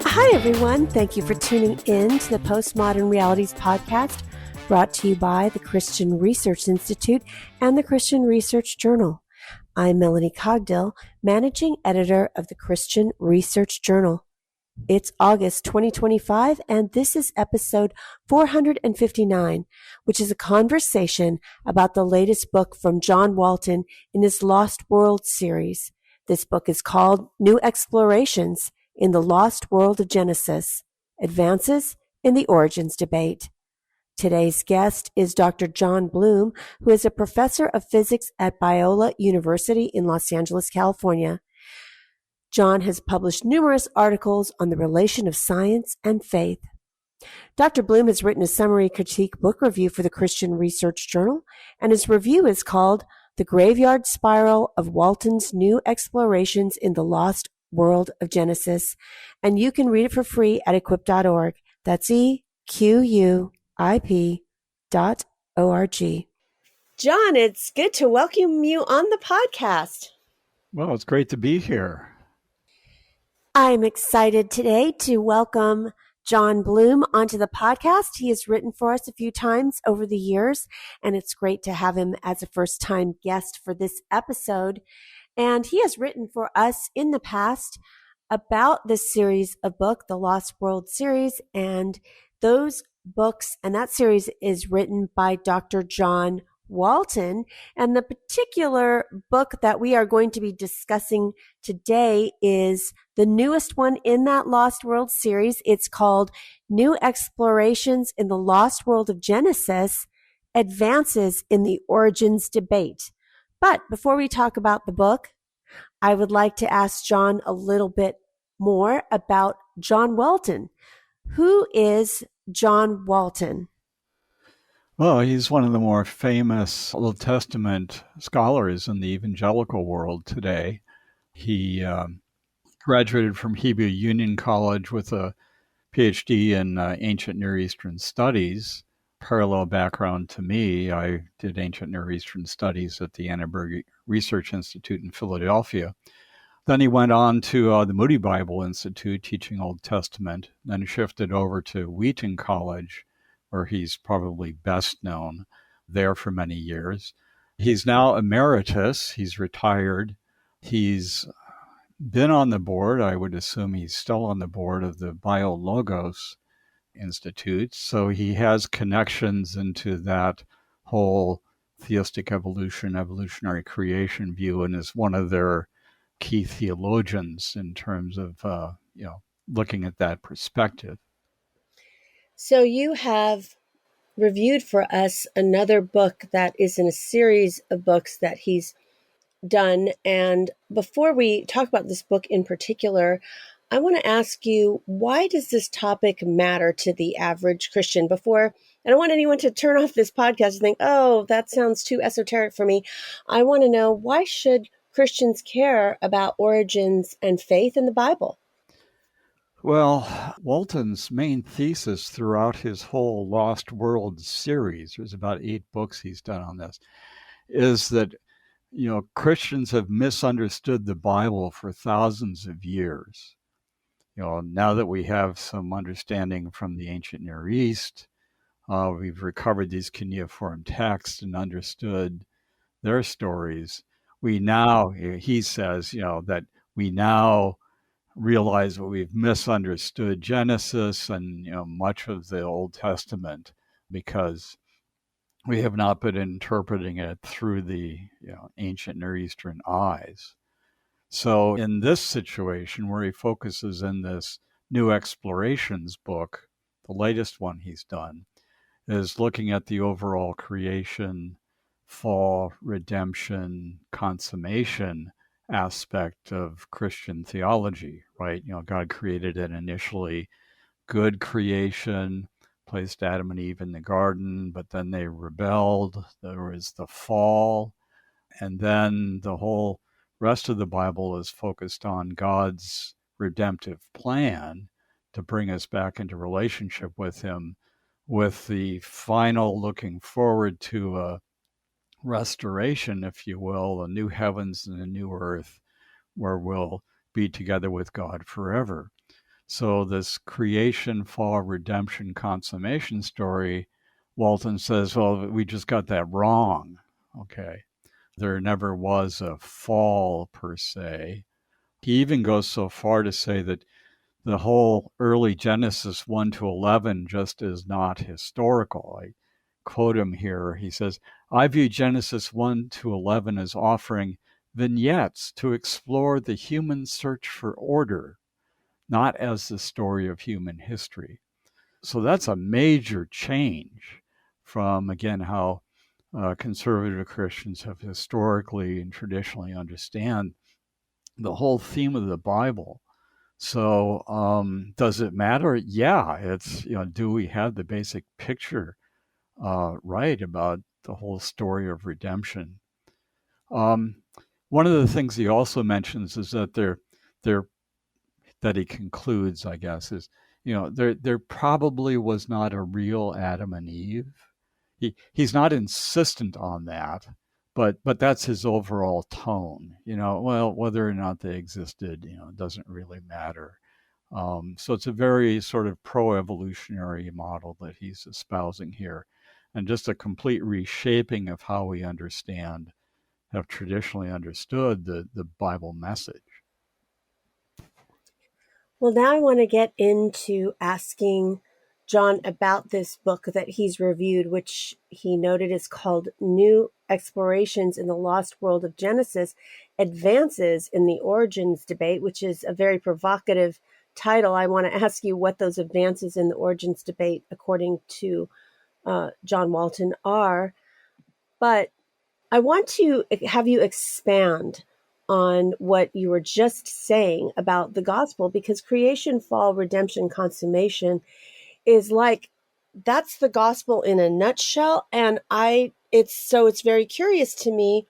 Hi, everyone. Thank you for tuning in to the Postmodern Realities podcast, brought to you by the Christian Research Institute and the Christian Research Journal. I'm Melanie Cogdill, managing editor of the Christian Research Journal. It's August 2025, and this is episode 459, which is a conversation about the latest book from John Walton in his Lost World series. This book is called New Explorations in the Lost World of Genesis, Advances in the Origins Debate. Today's guest is Dr. John Bloom, who is a professor of physics at BIOLA University in Los Angeles, California. John has published numerous articles on the relation of science and faith. Dr. Bloom has written a summary critique book review for the Christian Research Journal, and his review is called The Graveyard Spiral of Walton's New Explorations in the Lost World of Genesis, and you can read it for free at equip.org. That's EQUIP.org. John, it's good to welcome you on the podcast. Well, it's great to be here. I'm excited today to welcome John Bloom onto the podcast. He has written for us a few times over the years, and it's great to have him as a first-time guest for this episode. And he has written for us in the past about this series of book, the Lost World series, and those books, and that series is written by Dr. John Walton. And the particular book that we are going to be discussing today is the newest one in that Lost World series. It's called New Explorations in the Lost World of Genesis, Advances in the Origins Debate. But before we talk about the book, I would like to ask John a little bit more about John Walton. Who is John Walton? Well, he's one of the more famous Old Testament scholars in the evangelical world today. He graduated from Hebrew Union College with a PhD in ancient Near Eastern studies. Parallel background to me, I did ancient Near Eastern studies at the Annenberg Research Institute in Philadelphia. Then he went on to the Moody Bible Institute teaching Old Testament, then shifted over to Wheaton College, where he's probably best known, there for many years. He's now emeritus. He's retired. He's been on the board. I would assume he's still on the board of the BioLogos Institute. So he has connections into that whole theistic evolution, evolutionary creation view, and is one of their key theologians in terms of looking at that perspective. So you have reviewed for us another book that is in a series of books that he's done. And before we talk about this book in particular, I want to ask you, why does this topic matter to the average Christian? I don't want anyone to turn off this podcast and think, oh, that sounds too esoteric for me. I want to know, why should Christians care about origins and faith in the Bible? Well, Walton's main thesis throughout his whole Lost World series, there's about 8 books he's done on this, is that Christians have misunderstood the Bible for thousands of years. Now that we have some understanding from the ancient Near East, we've recovered these cuneiform texts and understood their stories. We now, he says, that we now realize that we've misunderstood Genesis and much of the Old Testament because we have not been interpreting it through the ancient Near Eastern eyes. So in this situation where he focuses in this New Explorations book, the latest one he's done, is looking at the overall creation, fall, redemption, consummation aspect of Christian theology, right? God created an initially good creation, placed Adam and Eve in the garden, but then they rebelled. There was the fall, and then the whole rest of the Bible is focused on God's redemptive plan to bring us back into relationship with him, with the final looking forward to a restoration, if you will, a new heavens and a new earth where we'll be together with God forever. So this creation, fall, redemption, consummation story, Walton says, well, we just got that wrong. Okay. There never was a fall per se. He even goes so far to say that the whole early Genesis 1 to 11 just is not historical. I quote him here. He says, I view Genesis 1 to 11 as offering vignettes to explore the human search for order, not as the story of human history. So that's a major change from, again, how conservative Christians have historically and traditionally understand the whole theme of the Bible. So does it matter? Yeah, it's, do we have the basic picture right about the whole story of redemption? One of the things he also mentions is that that he concludes, I guess, is, there probably was not a real Adam and Eve. He's not insistent on that, but that's his overall tone. Well, whether or not they existed, doesn't really matter. So it's a very sort of pro-evolutionary model that he's espousing here, and just a complete reshaping of how we have traditionally understood the Bible message. Well, now I want to get into asking John about this book that he's reviewed, which he noted is called New Explorations in the Lost World of Genesis, Advances in the Origins Debate, which is a very provocative title. I want to ask you what those advances in the origins debate, according to John Walton, are. But I want to have you expand on what you were just saying about the gospel, because creation, fall, redemption, consummation is that's the gospel in a nutshell. And it's very curious to me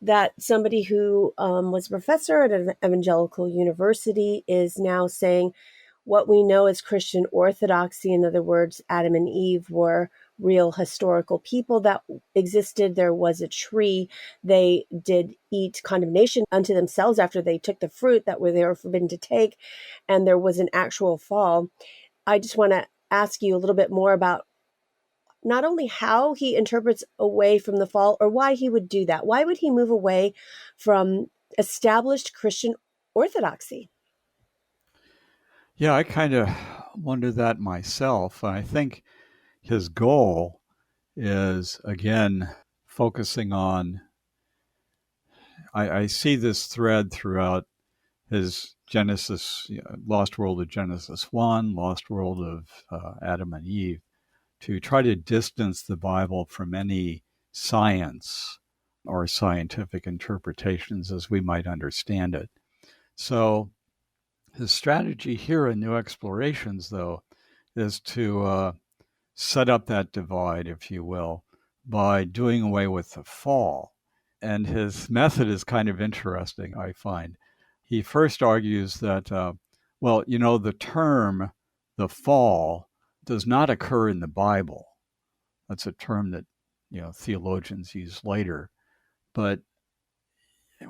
that somebody who was a professor at an evangelical university is now saying what we know as Christian orthodoxy, in other words, Adam and Eve were real historical people that existed. There was a tree. They did eat condemnation unto themselves after they took the fruit they were forbidden to take. And there was an actual fall. I just want to ask you a little bit more about not only how he interprets away from the fall, or why he would do that. Why would he move away from established Christian orthodoxy? Yeah, I kind of wonder that myself. I think his goal is, again, focusing on, I see this thread throughout his Genesis, Lost World of Genesis 1, Lost World of Adam and Eve, to try to distance the Bible from any science or scientific interpretations as we might understand it. So his strategy here in New Explorations, though, is to set up that divide, if you will, by doing away with the fall. And his method is kind of interesting, I find. He first argues that, the term, the fall, does not occur in the Bible. That's a term that, theologians use later. But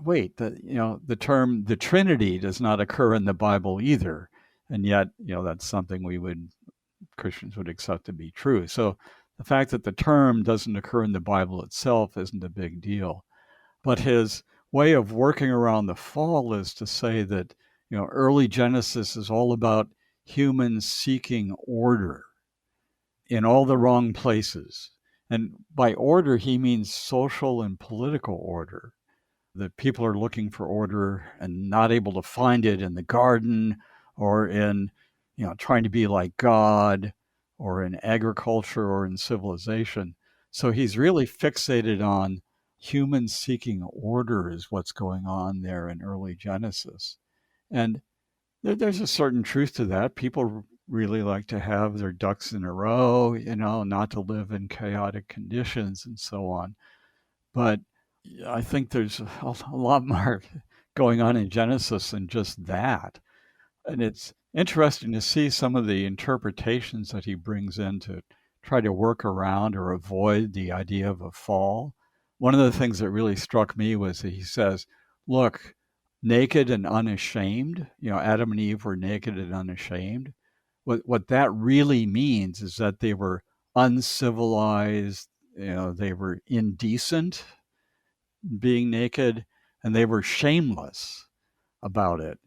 wait, the term, the Trinity, does not occur in the Bible either. And yet, that's something Christians would accept to be true. So the fact that the term doesn't occur in the Bible itself isn't a big deal. But his way of working around the fall is to say that, early Genesis is all about humans seeking order in all the wrong places. And by order, he means social and political order. That people are looking for order and not able to find it in the garden, or in, trying to be like God, or in agriculture, or in civilization. So he's really fixated on humans seeking order is what's going on there in early Genesis. And there's a certain truth to that. People really like to have their ducks in a row, not to live in chaotic conditions and so on. But I think there's a lot more going on in Genesis than just that. And it's interesting to see some of the interpretations that he brings in to try to work around or avoid the idea of a fall. One of the things that really struck me was that he says, look, naked and unashamed, Adam and Eve were naked and unashamed. What that really means is that they were uncivilized, they were indecent being naked, and they were shameless about it.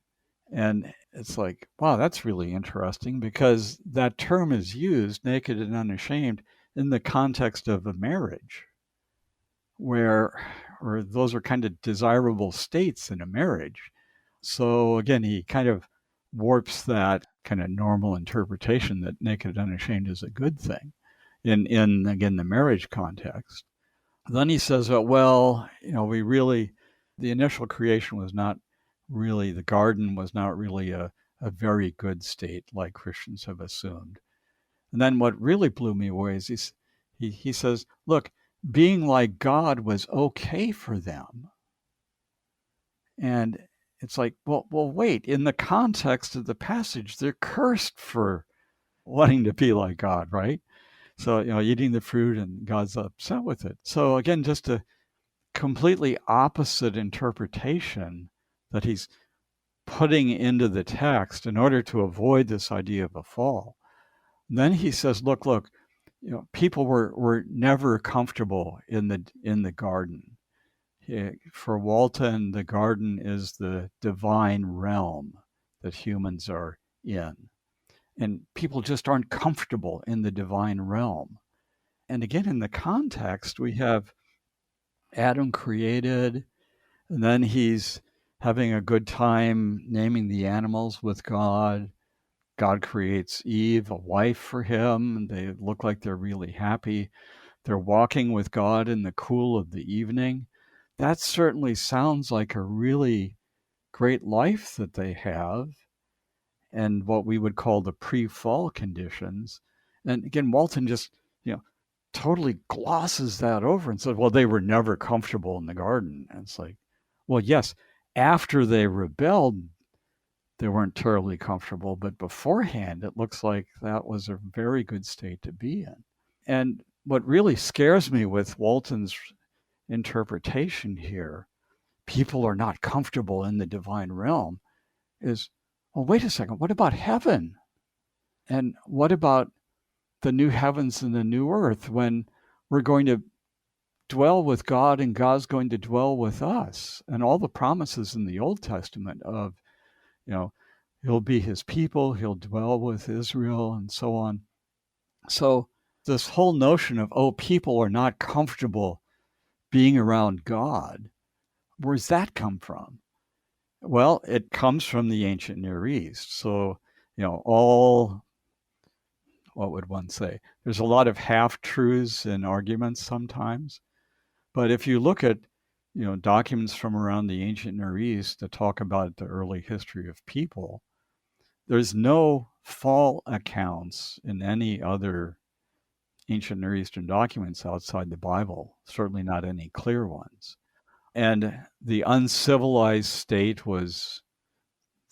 And it's like, wow, that's really interesting, because that term is used, naked and unashamed, in the context of a marriage, or those are kind of desirable states in a marriage. So again, he kind of warps that kind of normal interpretation that naked and unashamed is a good thing in again, the marriage context. Then he says, well, the initial creation was not really, the garden was not really a very good state like Christians have assumed. And then what really blew me away is he says, look, being like God was okay for them. And it's like, well, wait, in the context of the passage, they're cursed for wanting to be like God, right? So, eating the fruit, and God's upset with it. So again, just a completely opposite interpretation that he's putting into the text in order to avoid this idea of a fall. And then he says, look, people were never comfortable in the garden. For Walton, the garden is the divine realm that humans are in. And people just aren't comfortable in the divine realm. And again, in the context, we have Adam created, and then he's having a good time naming the animals with God. God creates Eve, a wife for him, and they look like they're really happy. They're walking with God in the cool of the evening. That certainly sounds like a really great life that they have, and what we would call the pre-fall conditions. And again, Walton just, totally glosses that over and says, well, they were never comfortable in the garden. And it's like, well, yes, after they rebelled, they weren't terribly comfortable, but beforehand, it looks like that was a very good state to be in. And what really scares me with Walton's interpretation here, people are not comfortable in the divine realm, is, well, wait a second, what about heaven? And what about the new heavens and the new earth, when we're going to dwell with God and God's going to dwell with us? And all the promises in the Old Testament of, he'll be his people, he'll dwell with Israel, and so on. So this whole notion of, people are not comfortable being around God, where's that come from? Well, it comes from the ancient Near East. So, what would one say? There's a lot of half-truths in arguments sometimes. But if you look at, documents from around the ancient Near East that talk about the early history of people, there's no fall accounts in any other ancient Near Eastern documents outside the Bible, certainly not any clear ones. And the uncivilized state was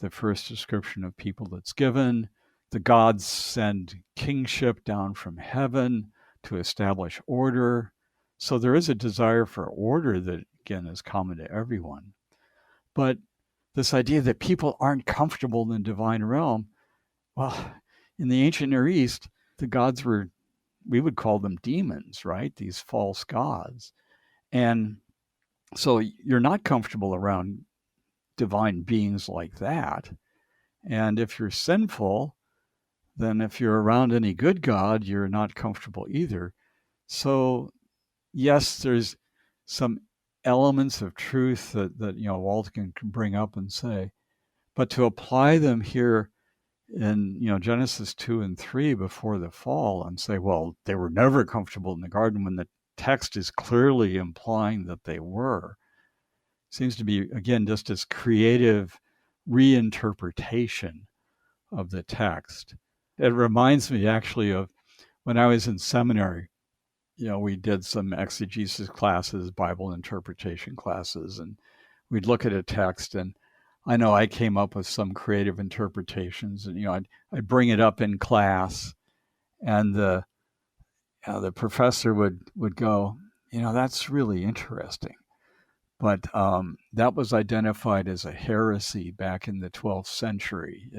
the first description of people that's given. The gods send kingship down from heaven to establish order. So there is a desire for order that, again, is common to everyone. But this idea that people aren't comfortable in the divine realm, well, in the ancient Near East, the gods were, we would call them demons, right? These false gods. And so you're not comfortable around divine beings like that. And if you're sinful, then if you're around any good God, you're not comfortable either. So yes, there's some elements of truth that Walton can bring up and say, but to apply them here in Genesis 2 and 3 before the fall and say, well, they were never comfortable in the garden, when the text is clearly implying that they were, seems to be, again, just this creative reinterpretation of the text. It reminds me actually of when I was in seminary. We did some exegesis classes, Bible interpretation classes, and we'd look at a text, and I know I came up with some creative interpretations, and I'd bring it up in class, and the professor would go, that's really interesting. But that was identified as a heresy back in the 12th century,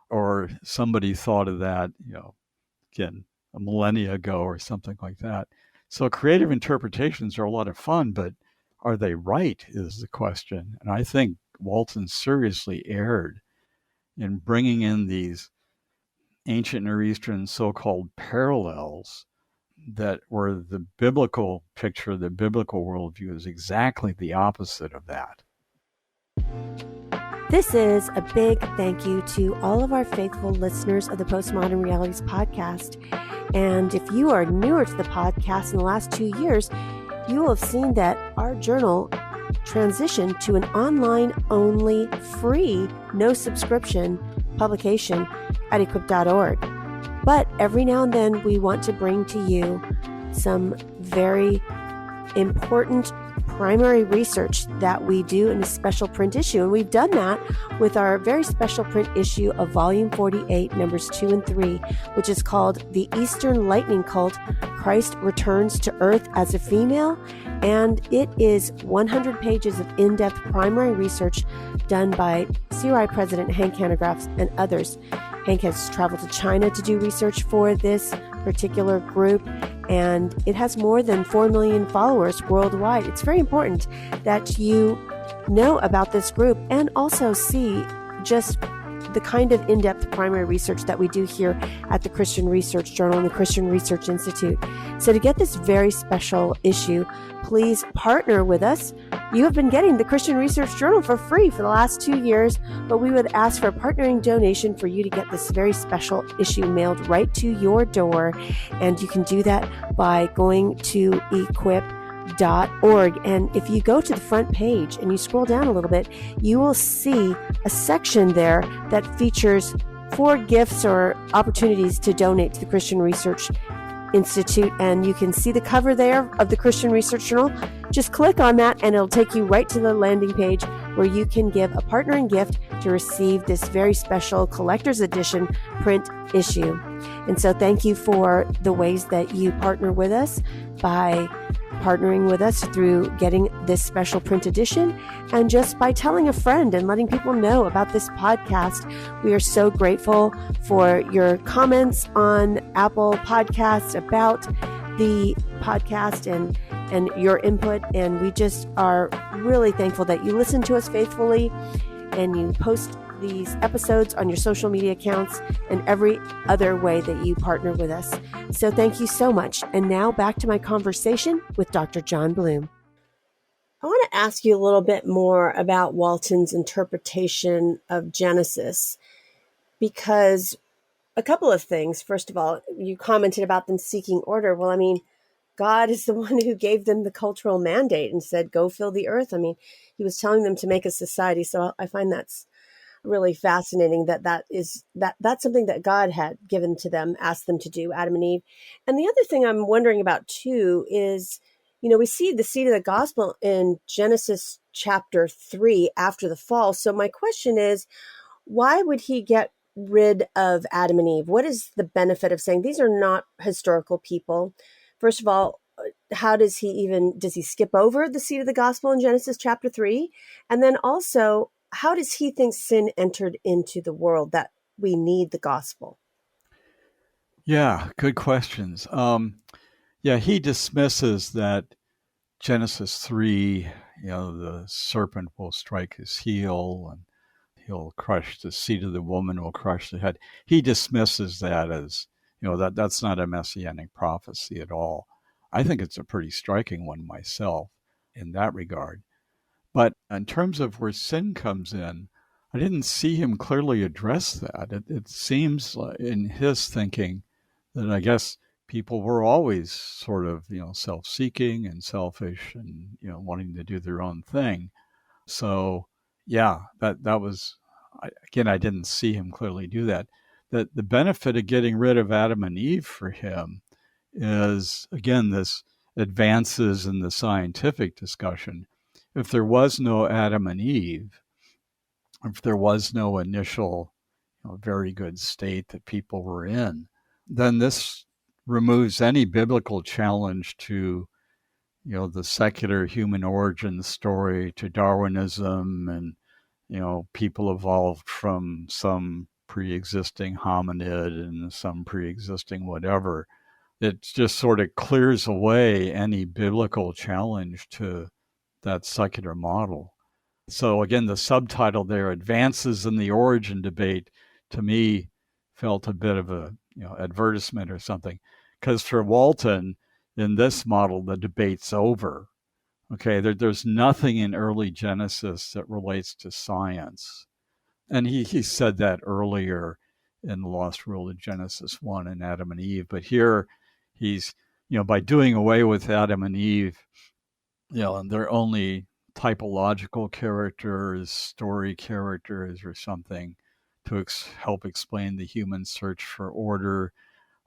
or somebody thought of that, again, a millennia ago or something like that. So creative interpretations are a lot of fun, but are they right is the question. And I think Walton seriously erred in bringing in these ancient Near Eastern so-called parallels that were the biblical picture, the biblical worldview is exactly the opposite of that. This is a big thank you to all of our faithful listeners of the Postmodern Realities podcast. And if you are newer to the podcast in the last 2 years, you will have seen that our journal transitioned to an online-only, free, no subscription publication at equip.org. But every now and then we want to bring to you some very important primary research that we do in a special print issue. And we've done that with our very special print issue of Volume 48, numbers 2 and 3, which is called The Eastern Lightning Cult, Christ Returns to Earth as a Female. And it is 100 pages of in-depth primary research done by CRI President Hank Hanegraaff and others. Hank has traveled to China to do research for this particular group, and it has more than 4 million followers worldwide. It's very important that you know about this group and also see just the kind of in-depth primary research that we do here at the Christian Research Journal and the Christian Research Institute. So to get this very special issue, please partner with us. You have been getting the Christian Research Journal for free for the last 2 years, but we would ask for a partnering donation for you to get this very special issue mailed right to your door. And you can do that by going to equip.org. And if you go to the front page and you scroll down a little bit, you will see a section there that features 4 gifts or opportunities to donate to the Christian Research Institute, and you can see the cover there of the Christian Research Journal. Just click on that and it'll take you right to the landing page where you can give a partnering gift to receive this very special collector's edition print issue. And so thank you for the ways that you partner with us by partnering with us through getting this special print edition and just by telling a friend and letting people know about this podcast. We are so grateful for your comments on Apple Podcasts about the podcast and your input. And we just are really thankful that you listen to us faithfully and you post these episodes on your social media accounts and every other way that you partner with us. So thank you so much. And now back to my conversation with Dr. John Bloom. I want to ask you a little bit more about Walton's interpretation of Genesis, because a couple of things. First of all, you commented about them seeking order. Well, I mean, God is the one who gave them the cultural mandate and said, go fill the earth. I mean, he was telling them to make a society. So I find that's really fascinating that's something that God had given to them, asked them to do, Adam and Eve. And the other thing I'm wondering about too is, we see the seed of the gospel in Genesis chapter 3 after the fall. So my question is, why would he get rid of Adam and Eve? What is the benefit of saying these are not historical people? First of all, how does he skip over the seed of the gospel in Genesis chapter 3? And then also, how does he think sin entered into the world that we need the gospel? Yeah, good questions. He dismisses that Genesis 3, the serpent will strike his heel and he'll crush the seed of the woman, will crush the head. He dismisses that as, that's not a messianic prophecy at all. I think it's a pretty striking one myself in that regard. But in terms of where sin comes in, I didn't see him clearly address that. It seems in his thinking that I guess people were always sort of, self-seeking and selfish and, wanting to do their own thing. So, yeah, that was, I didn't see him clearly do that. The benefit of getting rid of Adam and Eve for him is, again, this advances in the scientific discussion. if there was no Adam and Eve, if there was no initial very good state that people were in, then this removes any biblical challenge to the secular human origin story, to Darwinism, and people evolved from some pre-existing hominid and some pre-existing whatever. It just sort of clears away any biblical challenge to that secular model. So again, the subtitle there, Advances in the Origin Debate, to me felt a bit of a advertisement or something. Because for Walton, in this model, the debate's over. Okay, there's nothing in early Genesis that relates to science. And he said that earlier in the Lost World of Genesis 1 and Adam and Eve. But here he's, by doing away with Adam and Eve, and they're only typological characters, story characters, or something to help explain the human search for order.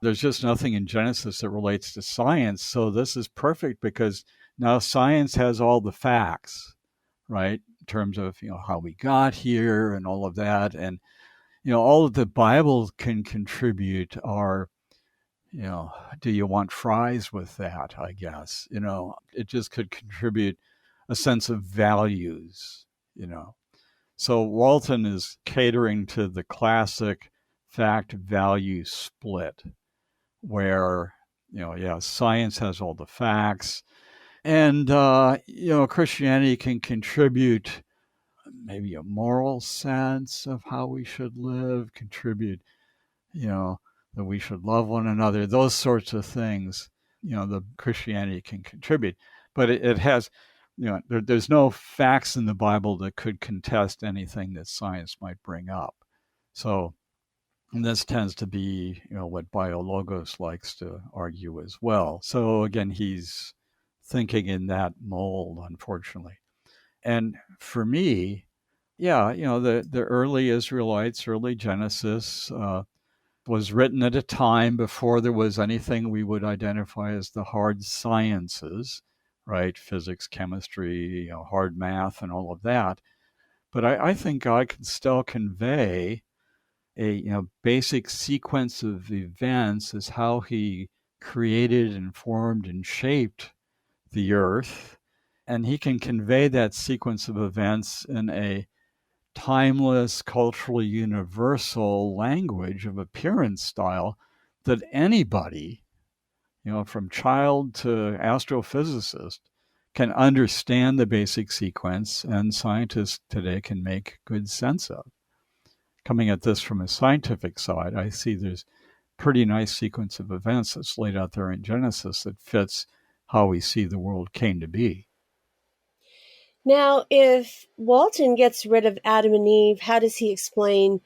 There's just nothing in Genesis that relates to science. So this is perfect because now science has all the facts, right? In terms of, how we got here and all of that. And, all of the Bible can contribute are, do you want fries with that? I guess, it just could contribute a sense of values, So Walton is catering to the classic fact value split where, science has all the facts and, Christianity can contribute maybe a moral sense of how we should live, contribute, that we should love one another, those sorts of things, the Christianity can contribute. But it has, there's no facts in the Bible that could contest anything that science might bring up. So, and this tends to be, what Biologos likes to argue as well. So again, he's thinking in that mold, unfortunately. And for me, the early Israelites, early Genesis, was written at a time before there was anything we would identify as the hard sciences, right? Physics, chemistry, hard math, and all of that. But I think God can still convey a basic sequence of events as how he created and formed and shaped the earth. And he can convey that sequence of events in a timeless, culturally universal language of appearance style that anybody, from child to astrophysicist, can understand the basic sequence, and scientists today can make good sense of. Coming at this from a scientific side, I see there's pretty nice sequence of events that's laid out there in Genesis that fits how we see the world came to be. Now, if Walton gets rid of Adam and Eve, how does he explain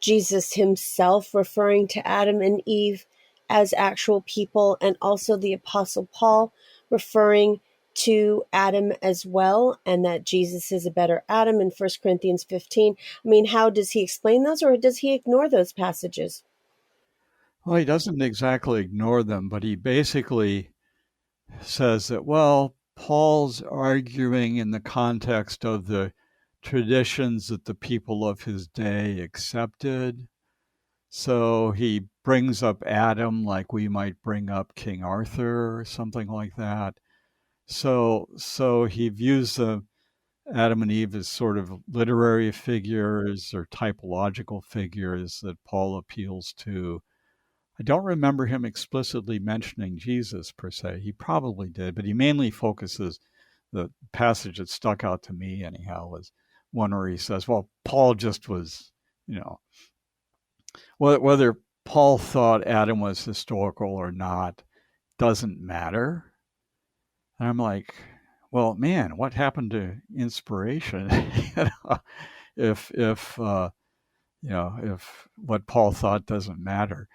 Jesus himself referring to Adam and Eve as actual people, and also the Apostle Paul referring to Adam as well, and that Jesus is a better Adam in 1 Corinthians 15? I mean, how does he explain those, or does he ignore those passages? Well, he doesn't exactly ignore them, but he basically says that, well, Paul's arguing in the context of the traditions that the people of his day accepted. So he brings up Adam like we might bring up King Arthur or something like that. So he views the Adam and Eve as sort of literary figures or typological figures that Paul appeals to. I don't remember him explicitly mentioning Jesus per se. He probably did, but he mainly focuses, the passage that stuck out to me anyhow was one where he says, well, Paul just was, whether Paul thought Adam was historical or not doesn't matter. And I'm like, well, man, what happened to inspiration? If what Paul thought doesn't matter.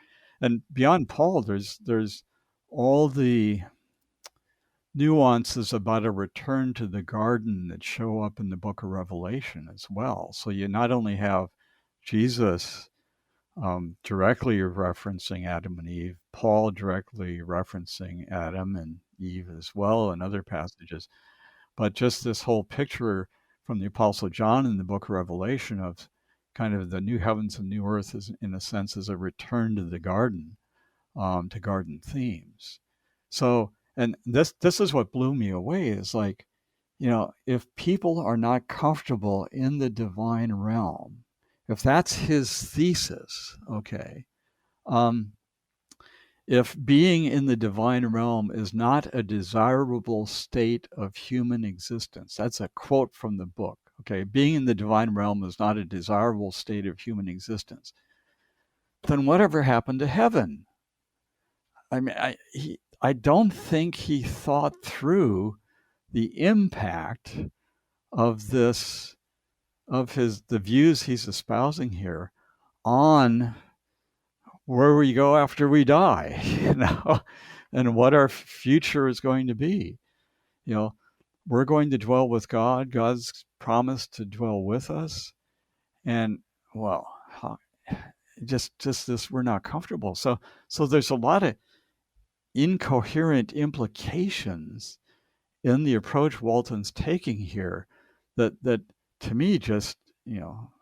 And beyond Paul, there's all the nuances about a return to the garden that show up in the book of Revelation as well. So you not only have Jesus directly referencing Adam and Eve, Paul directly referencing Adam and Eve as well in other passages, but just this whole picture from the Apostle John in the book of Revelation of kind of the new heavens and new earth is, in a sense, is a return to the garden, to garden themes. So, and this is what blew me away is like, if people are not comfortable in the divine realm, if that's his thesis, okay, if being in the divine realm is not a desirable state of human existence, that's a quote from the book, okay, being in the divine realm is not a desirable state of human existence, then whatever happened to heaven? I mean, I don't think he thought through the impact of this, of the views he's espousing here on where we go after we die, and what our future is going to be. We're going to dwell with God. God's promised to dwell with us. And, well, just this, we're not comfortable. So there's a lot of incoherent implications in the approach Walton's taking here that to me just,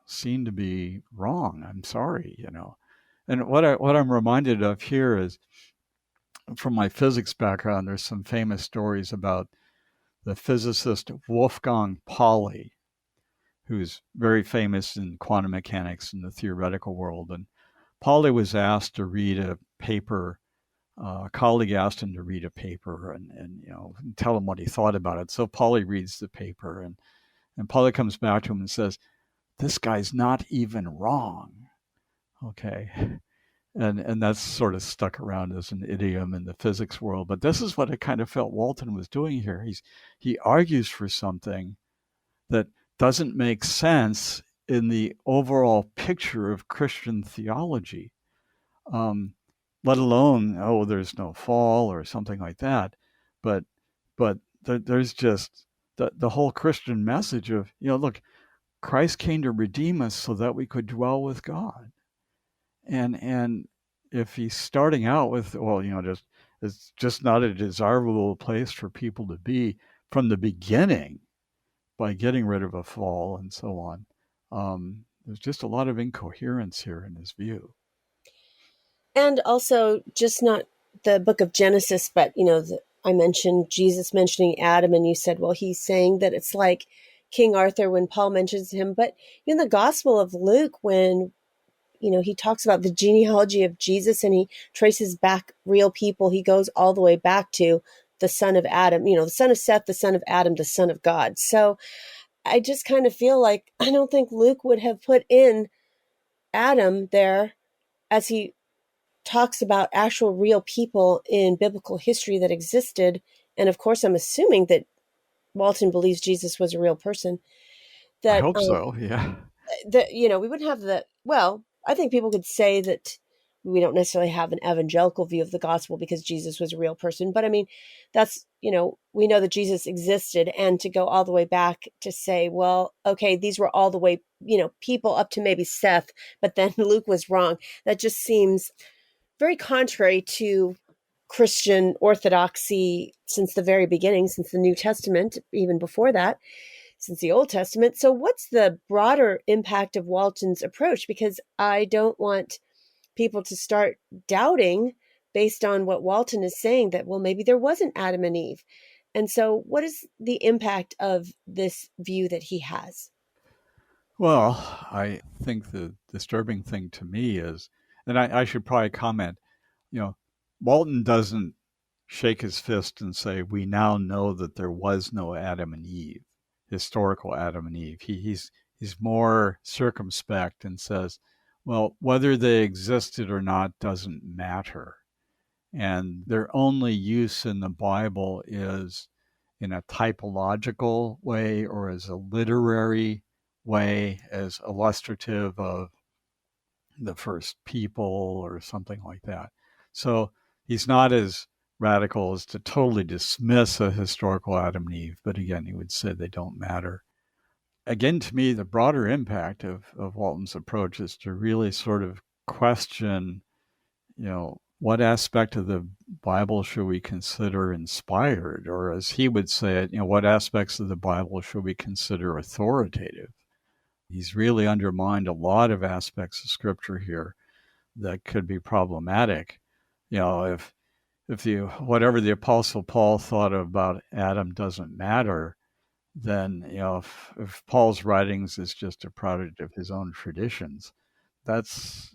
seem to be wrong. I'm sorry, And what I'm reminded of here is from my physics background, there's some famous stories about the physicist Wolfgang Pauli, who's very famous in quantum mechanics in the theoretical world. And Pauli was asked to read a paper. A colleague asked him to read a paper and tell him what he thought about it. So Pauli reads the paper, and Pauli comes back to him and says, "This guy's not even wrong." Okay. And that's sort of stuck around as an idiom in the physics world. But this is what I kind of felt Walton was doing here. He argues for something that doesn't make sense in the overall picture of Christian theology, let alone, there's no fall or something like that. But there's just the whole Christian message of, look, Christ came to redeem us so that we could dwell with God. And if he's starting out with, it's just not a desirable place for people to be from the beginning by getting rid of a fall and so on, there's just a lot of incoherence here in his view. And also just not the book of Genesis, but, I mentioned Jesus mentioning Adam, and you said, well, he's saying that it's like King Arthur when Paul mentions him. But in the Gospel of Luke, when he talks about the genealogy of Jesus and he traces back real people, he goes all the way back to the son of Adam, the son of Seth, the son of Adam, the son of God. So I just kind of feel like I don't think Luke would have put in Adam there as he talks about actual real people in biblical history that existed. And of course, I'm assuming that Walton believes Jesus was a real person. I hope so, yeah. That, we wouldn't have I think people could say that we don't necessarily have an evangelical view of the gospel because Jesus was a real person. But I mean, that's, we know that Jesus existed, and to go all the way back to say, well, okay, these were all the way, people up to maybe Seth, but then Luke was wrong. That just seems very contrary to Christian orthodoxy since the very beginning, since the New Testament, even before that, since the Old Testament. So what's the broader impact of Walton's approach? Because I don't want people to start doubting based on what Walton is saying that, well, maybe there wasn't Adam and Eve. And so what is the impact of this view that he has? Well, I think the disturbing thing to me is, and I should probably comment, Walton doesn't shake his fist and say, we now know that there was no Adam and Eve, historical Adam and Eve. He's more circumspect and says, well, whether they existed or not doesn't matter. And their only use in the Bible is in a typological way or as a literary way, as illustrative of the first people or something like that. So he's not as radical as to totally dismiss a historical Adam and Eve, but again, he would say they don't matter. Again, to me, the broader impact of Walton's approach is to really sort of question, what aspect of the Bible should we consider inspired? Or as he would say it, what aspects of the Bible should we consider authoritative? He's really undermined a lot of aspects of Scripture here that could be problematic. If whatever the Apostle Paul thought about Adam doesn't matter, then if Paul's writings is just a product of his own traditions, that's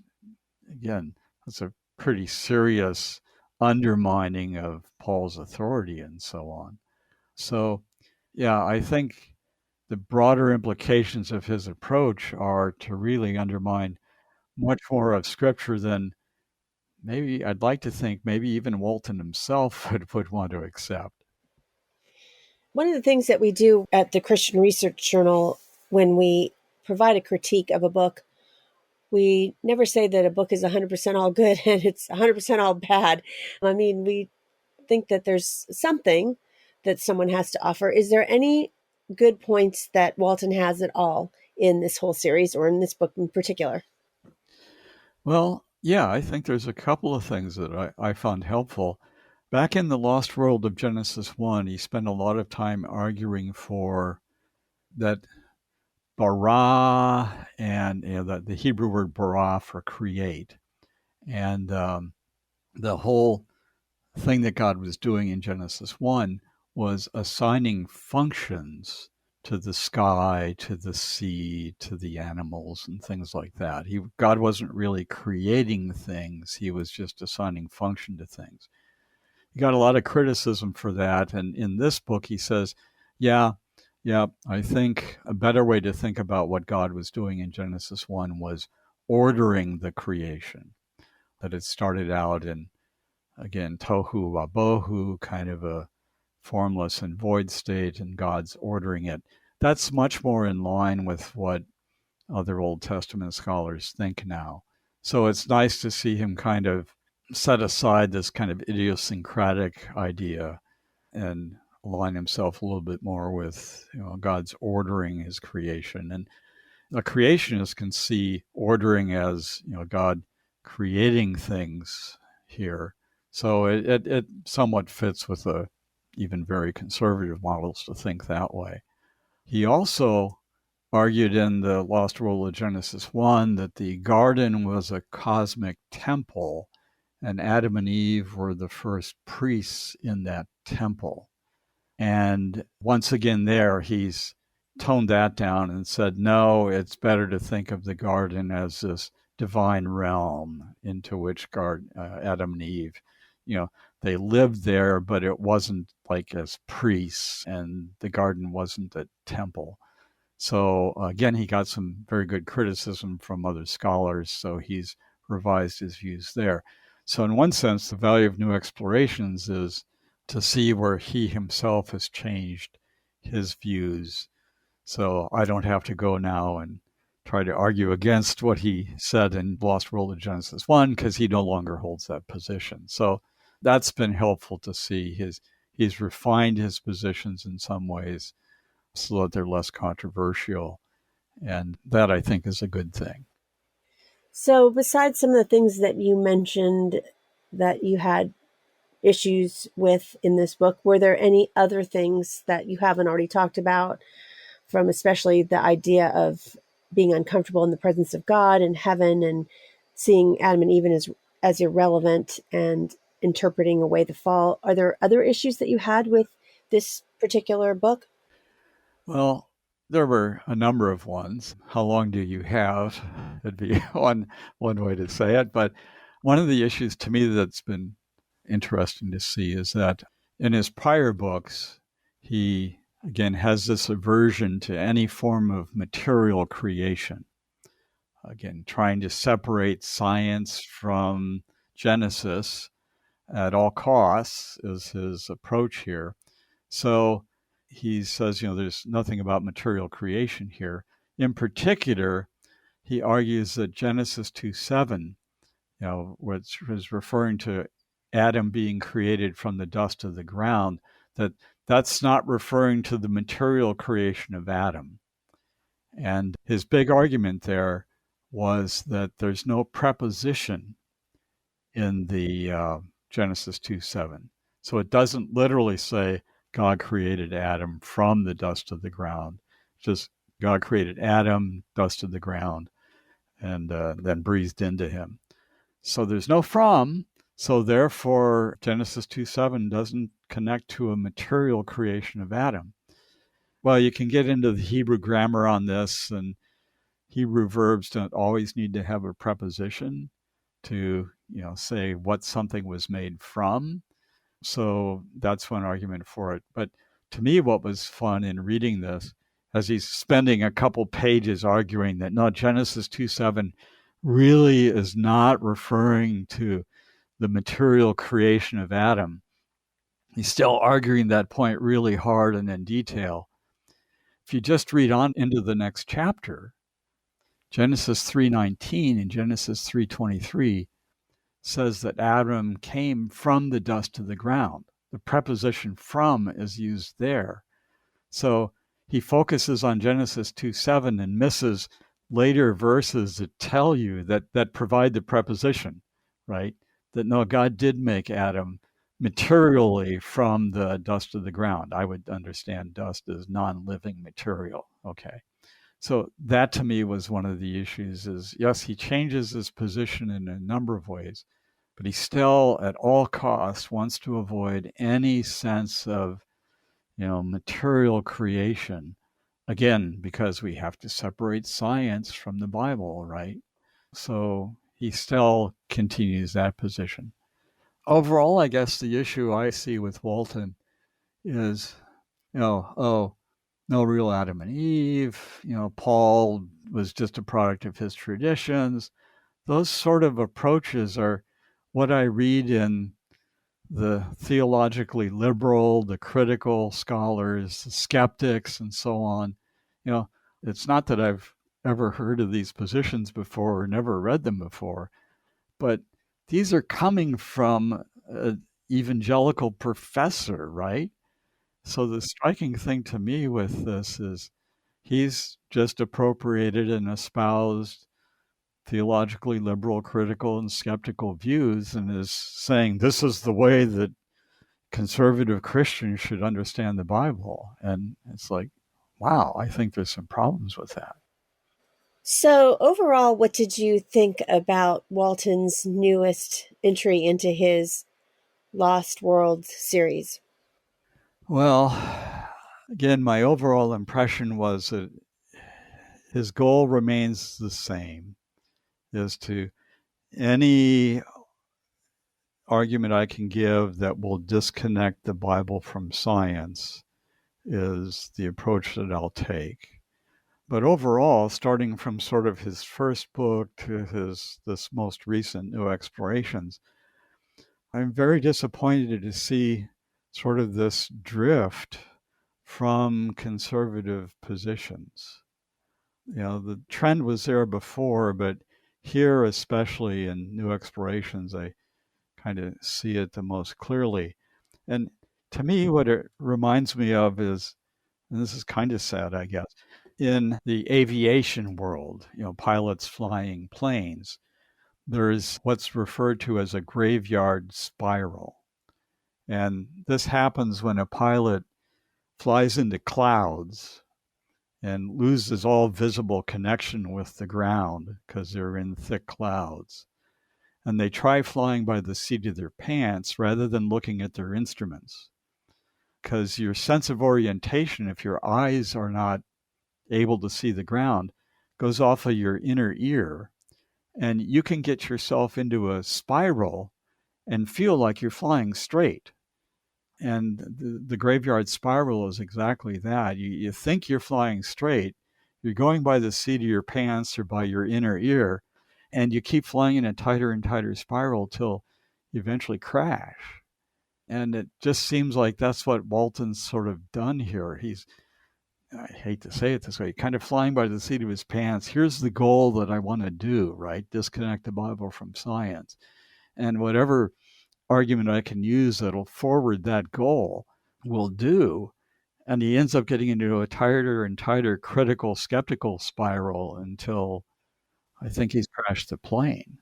a pretty serious undermining of Paul's authority and so on. So, I think the broader implications of his approach are to really undermine much more of Scripture than maybe I'd like to think maybe even Walton himself would want to accept. One of the things that we do at the Christian Research Journal when we provide a critique of a book, we never say that a book is 100% all good and it's 100% all bad. I mean, we think that there's something that someone has to offer. Is there any good points that Walton has at all in this whole series or in this book in particular? Well, yeah, I think there's a couple of things that I found helpful. Back in the Lost World of Genesis 1, he spent a lot of time arguing for that bara, and the Hebrew word bara for create, and the whole thing that God was doing in Genesis 1 was assigning functions to the sky, to the sea, to the animals, and things like that. God wasn't really creating things. He was just assigning function to things. He got a lot of criticism for that. And in this book, he says, yeah, I think a better way to think about what God was doing in Genesis 1 was ordering the creation. That it started out in, again, tohu wabohu, kind of a formless and void state, and God's ordering it. That's much more in line with what other Old Testament scholars think now. So it's nice to see him kind of set aside this kind of idiosyncratic idea and align himself a little bit more with God's ordering his creation. And a creationist can see ordering as God creating things here. So it somewhat fits with the even very conservative models to think that way. He also argued in the Lost World of Genesis 1 that the garden was a cosmic temple, and Adam and Eve were the first priests in that temple. And once again there, he's toned that down and said, no, it's better to think of the garden as this divine realm into which Adam and Eve, they lived there, but it wasn't like as priests, and the garden wasn't a temple. So again, he got some very good criticism from other scholars, so he's revised his views there. So in one sense, the value of new explorations is to see where he himself has changed his views. So I don't have to go now and try to argue against what he said in Lost World of Genesis 1, because he no longer holds that position. So that's been helpful to see. He's refined his positions in some ways so that they're less controversial. And that, I think, is a good thing. So besides some of the things that you mentioned that you had issues with in this book, were there any other things that you haven't already talked about, from especially the idea of being uncomfortable in the presence of God and heaven, and seeing Adam and Eve as irrelevant and interpreting away the fall? Are there other issues that you had with this particular book? Well, there were a number of ones. How long do you have? It'd be one way to say it. But one of the issues to me that's been interesting to see is that in his prior books, he, again, has this aversion to any form of material creation. Again, trying to separate science from Genesis at all costs is his approach here. So he says, there's nothing about material creation here. In particular, he argues that Genesis 2:7, which is referring to Adam being created from the dust of the ground, that's not referring to the material creation of Adam. And his big argument there was that there's no preposition in the Genesis 2:7. So it doesn't literally say God created Adam from the dust of the ground. Just God created Adam, dust of the ground, and then breathed into him. So there's no from. So therefore, Genesis 2:7 doesn't connect to a material creation of Adam. Well, you can get into the Hebrew grammar on this, and Hebrew verbs don't always need to have a preposition to, say what something was made from. So that's one argument for it. But to me, what was fun in reading this, as he's spending a couple pages arguing that no, Genesis 2:7 really is not referring to the material creation of Adam. He's still arguing that point really hard and in detail. If you just read on into the next chapter, Genesis 3:19 and Genesis 3:23 says that Adam came from the dust of the ground. The preposition from is used there. So he focuses on Genesis 2:7 and misses later verses that tell you that provide the preposition, right? That no, God did make Adam materially from the dust of the ground. I would understand dust as non-living material. Okay. So that to me was one of the issues is, yes, he changes his position in a number of ways, but he still at all costs wants to avoid any sense of, material creation. Again, because we have to separate science from the Bible, right? So he still continues that position. Overall, I guess the issue I see with Walton is, no real Adam and Eve, Paul was just a product of his traditions. Those sort of approaches are what I read in the theologically liberal, the critical scholars, the skeptics, and so on. It's not that I've ever heard of these positions before or never read them before, but these are coming from an evangelical professor, right? So the striking thing to me with this is he's just appropriated and espoused theologically liberal, critical, and skeptical views and is saying this is the way that conservative Christians should understand the Bible. And it's like, wow, I think there's some problems with that. So overall, what did you think about Walton's newest entry into his Lost World series? Well, again, my overall impression was that his goal remains the same, is to any argument I can give that will disconnect the Bible from science is the approach that I'll take. But overall, starting from sort of his first book to this most recent New Explorations, I'm very disappointed to see sort of this drift from conservative positions. The trend was there before, but here, especially in New Explorations, I kind of see it the most clearly. And to me, what it reminds me of is, and this is kind of sad, I guess, in the aviation world, pilots flying planes, there's what's referred to as a graveyard spiral. And this happens when a pilot flies into clouds and loses all visible connection with the ground because they're in thick clouds. And they try flying by the seat of their pants rather than looking at their instruments. Because your sense of orientation, if your eyes are not able to see the ground, goes off of your inner ear. And you can get yourself into a spiral and feel like you're flying straight. And the graveyard spiral is exactly that. You think you're flying straight, you're going by the seat of your pants or by your inner ear, and you keep flying in a tighter and tighter spiral till you eventually crash. And it just seems like that's what Walton's sort of done here. He's, I hate to say it this way, kind of flying by the seat of his pants. Here's the goal that I want to do, right? Disconnect the Bible from science. And whatever argument I can use that'll forward that goal will do. And he ends up getting into a tighter and tighter critical, skeptical spiral until I think he's crashed the plane.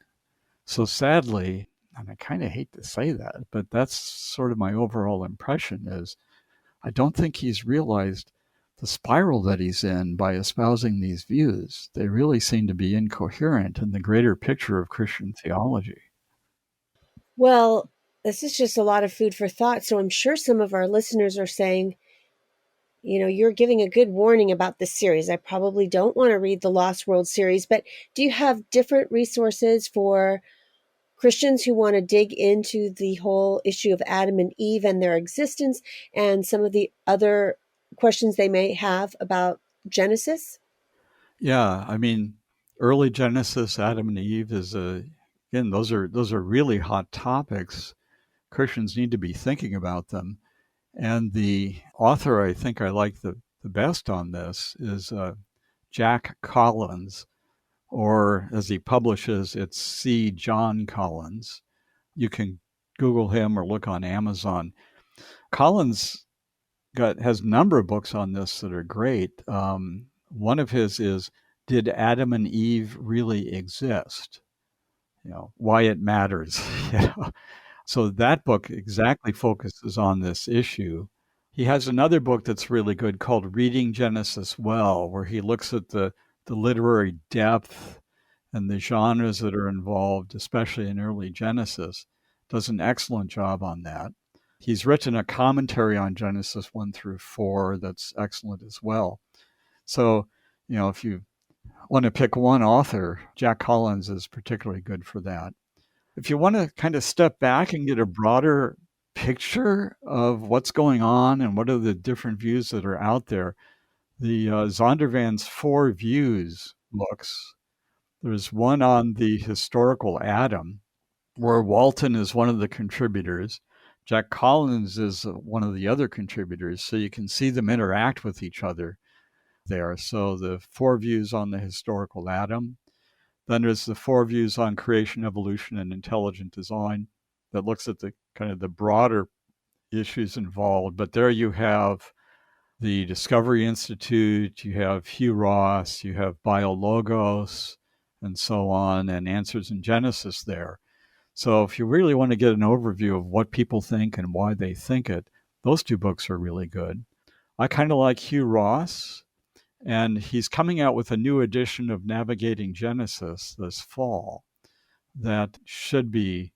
So sadly, and I kind of hate to say that, but that's sort of my overall impression is I don't think he's realized the spiral that he's in by espousing these views. They really seem to be incoherent in the greater picture of Christian theology. Well, this is just a lot of food for thought. So I'm sure some of our listeners are saying, you're giving a good warning about this series. I probably don't want to read the Lost World series, but do you have different resources for Christians who want to dig into the whole issue of Adam and Eve and their existence and some of the other questions they may have about Genesis? Yeah, I mean, early Genesis, Adam and Eve again, those are really hot topics. Christians need to be thinking about them. And the author I think I like the best on this is Jack Collins, or as he publishes, it's C. John Collins. You can Google him or look on Amazon. Collins has a number of books on this that are great. One of his is Did Adam and Eve Really Exist? Why it matters. So that book exactly focuses on this issue. He has another book that's really good called Reading Genesis Well, where he looks at the literary depth and the genres that are involved, especially in early Genesis. Does an excellent job on that. He's written a commentary on Genesis 1 through 4 that's excellent as well. So, if you want to pick one author, Jack Collins is particularly good for that. If you want to kind of step back and get a broader picture of what's going on and what are the different views that are out there, the Zondervan's Four Views books. There's one on the historical Adam, where Walton is one of the contributors. Jack Collins is one of the other contributors, so you can see them interact with each other there. So the Four Views on the historical Adam. Then there's the Four Views on creation, evolution, and intelligent design that looks at the kind of the broader issues involved. But there you have the Discovery Institute, you have Hugh Ross, you have Biologos, and so on, and Answers in Genesis there. So if you really want to get an overview of what people think and why they think it, those two books are really good. I kind of like Hugh Ross, and he's coming out with a new edition of Navigating Genesis this fall that should be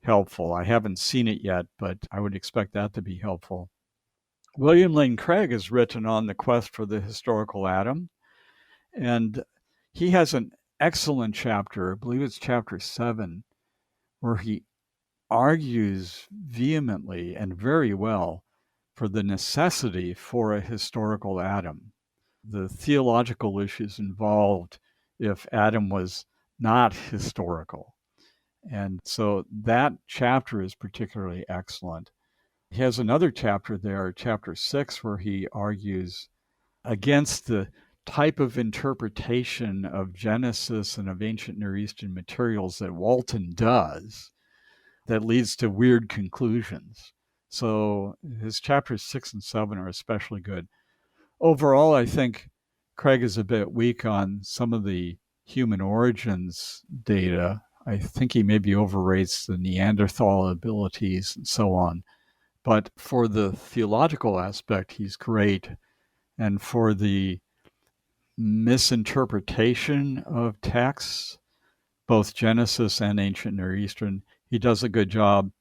helpful. I haven't seen it yet, but I would expect that to be helpful. William Lane Craig has written on the quest for the historical Adam, and he has an excellent chapter, I believe it's chapter 7, where he argues vehemently and very well for the necessity for a historical Adam, the theological issues involved if Adam was not historical. And so that chapter is particularly excellent. He has another chapter there, chapter 6, where he argues against the type of interpretation of Genesis and of ancient Near Eastern materials that Walton does that leads to weird conclusions. So his chapters 6 and 7 are especially good. Overall, I think Craig is a bit weak on some of the human origins data. I think he maybe overrates the Neanderthal abilities and so on. But for the theological aspect, he's great. And for the misinterpretation of texts, both Genesis and ancient Near Eastern, he does a good job.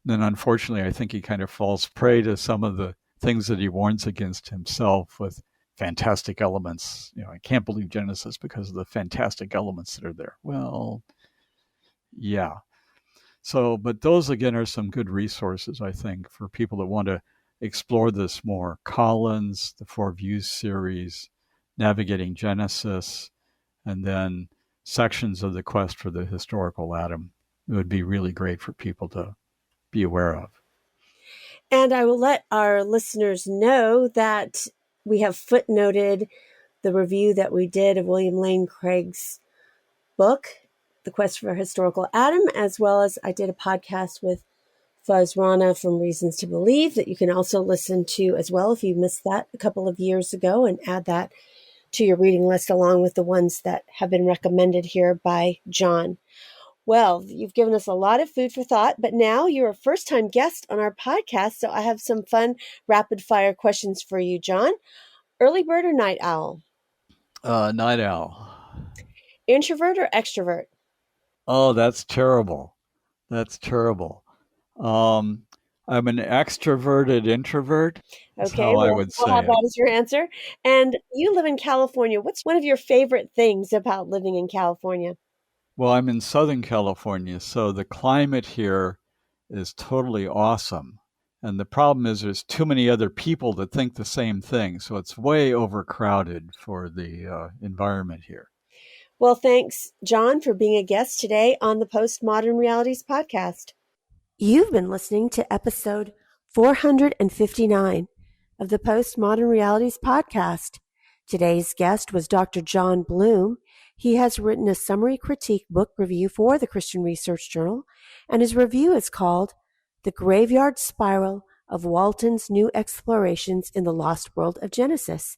Then unfortunately, I think he kind of falls prey to some of the things that he warns against himself with fantastic elements. I can't believe Genesis because of the fantastic elements that are there. Well, yeah. So, but those again are some good resources, I think, for people that want to explore this more. Collins, the Four Views series, Navigating Genesis, and then sections of the quest for the historical Adam. It would be really great for people to be aware of. And I will let our listeners know that we have footnoted the review that we did of William Lane Craig's book, The Quest for Historical Adam, as well as I did a podcast with Fuzz Rana from Reasons to Believe that you can also listen to as well if you missed that a couple of years ago, and add that to your reading list along with the ones that have been recommended here by John. Well, you've given us a lot of food for thought, but now you're a first-time guest on our podcast, so I have some fun rapid-fire questions for you, John. Early bird or night owl? Night owl. Introvert or extrovert? Oh, that's terrible. That's terrible. I'm an extroverted introvert. That's Okay, how I well, would we'll have say it. that as your answer. And you live in California. What's one of your favorite things about living in California? Well, I'm in Southern California, so the climate here is totally awesome. And the problem is there's too many other people that think the same thing, so it's way overcrowded for the environment here. Well, thanks, John, for being a guest today on the Postmodern Realities podcast. You've been listening to episode 459 of the Postmodern Realities podcast. Today's guest was Dr. John Bloom. He has written a summary critique book review for the Christian Research Journal, and his review is called The Graveyard Spiral of Walton's New Explorations in the Lost World of Genesis.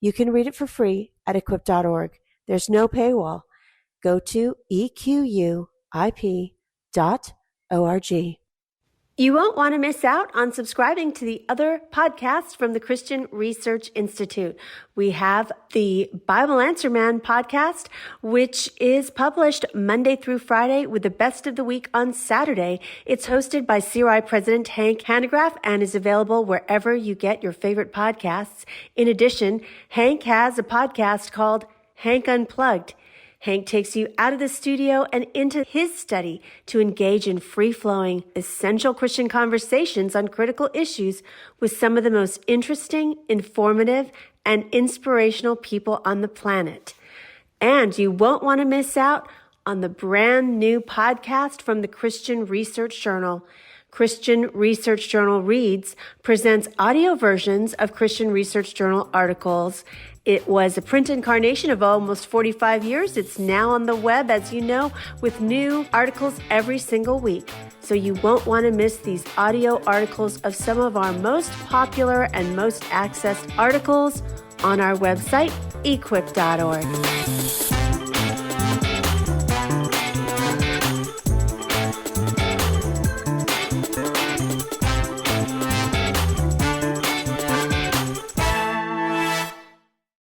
You can read it for free at equip.org. There's no paywall. Go to equip.org. You won't want to miss out on subscribing to the other podcasts from the Christian Research Institute. We have the Bible Answer Man podcast, which is published Monday through Friday with the best of the week on Saturday. It's hosted by CRI President Hank Hanegraaff and is available wherever you get your favorite podcasts. In addition, Hank has a podcast called Hank Unplugged. Hank takes you out of the studio and into his study to engage in free-flowing, essential Christian conversations on critical issues with some of the most interesting, informative, and inspirational people on the planet. And you won't want to miss out on the brand new podcast from the Christian Research Journal. Christian Research Journal Reads presents audio versions of Christian Research Journal articles. It was a print incarnation of almost 45 years. It's now on the web, as you know, with new articles every single week. So you won't want to miss these audio articles of some of our most popular and most accessed articles on our website, equip.org.